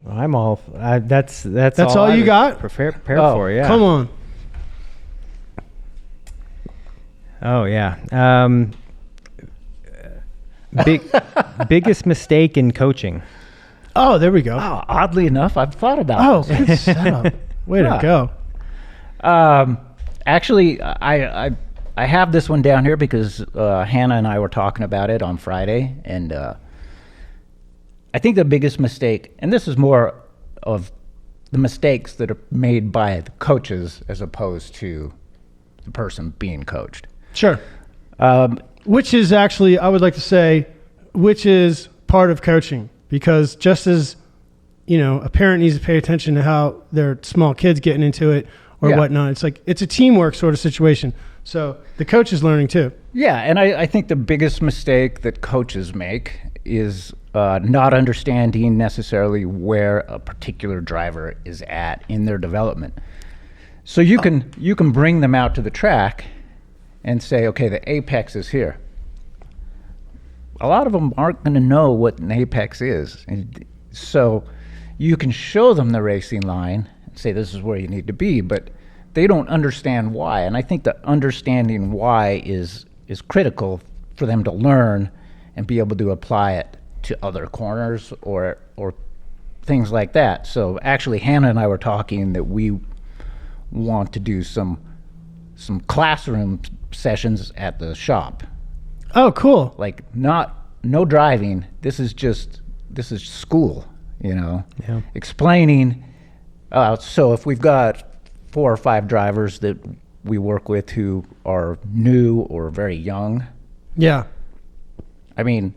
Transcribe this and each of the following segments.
I'm all. That's all I you was got? Prepared for. Yeah. Come on. Oh yeah. Biggest mistake in coaching. Oh, there we go. Oh, oddly enough, I've thought about this. Good setup. Way to go. Actually, I have this one down here because Hannah and I were talking about it on Friday, and I think the biggest mistake, and this is more of the mistakes that are made by the coaches as opposed to the person being coached. Sure. Which is actually, I would like to say, which is part of coaching, because just as, a parent needs to pay attention to how their small kids getting into it or whatnot. It's like, it's a teamwork sort of situation. So the coach is learning too. Yeah. And I think the biggest mistake that coaches make is not understanding necessarily where a particular driver is at in their development. So you can bring them out to the track and say, okay, the apex is here. A lot of them aren't going to know what an apex is. And so you can show them the racing line and say, this is where you need to be, but they don't understand why. And I think that understanding why is critical for them to learn and be able to apply it to other corners or things like that. So actually, Hannah and I were talking that we want to do some classroom sessions at the shop. Oh, cool. Like no driving. This is school, Yeah. explaining. So if we've got 4 or 5 drivers that we work with who are new or very young. Yeah. I mean,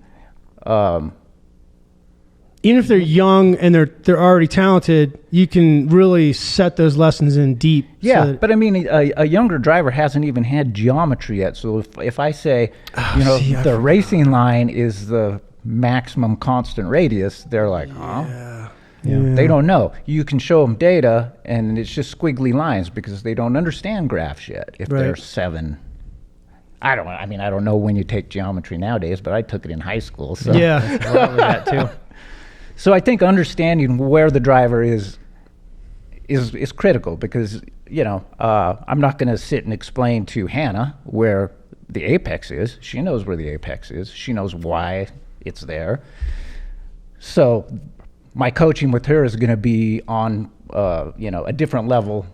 even if they're young and they're already talented, you can really set those lessons in deep. Yeah, but I mean, a younger driver hasn't even had geometry yet. So if I say, the racing line is the maximum constant radius, they're like, Yeah. They don't know. You can show them data, and it's just squiggly lines because they don't understand graphs yet. If they're 7, I don't know when you take geometry nowadays, but I took it in high school. So. Yeah, that too. So I think understanding where the driver is critical because, I'm not going to sit and explain to Hannah where the apex is. She knows where the apex is. She knows why it's there. So my coaching with her is going to be on, a different level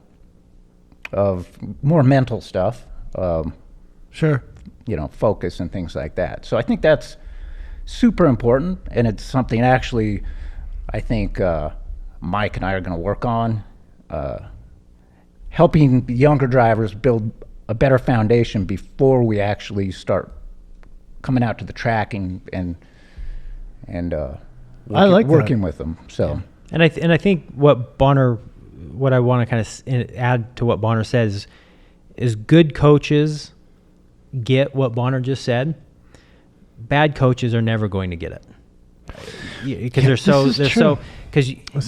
of more mental stuff. sure. Focus and things like that. So I think that's super important, and it's something actually I think Mike and I are going to work on, helping younger drivers build a better foundation before we actually start coming out to the track and working with them. So, and I think what I want to kind of add to what Bonner says is good coaches get what Bonner just said. Bad coaches are never going to get it because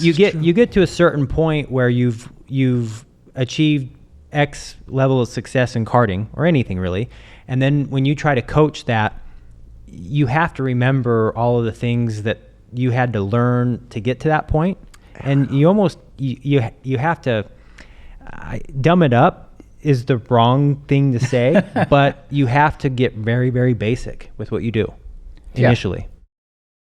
you get to a certain point where you've achieved X level of success in karting or anything really, and then when you try to coach that, you have to remember all of the things that you had to learn to get to that point, and you have to dumb it up is the wrong thing to say, but you have to get very, very basic with what you do initially.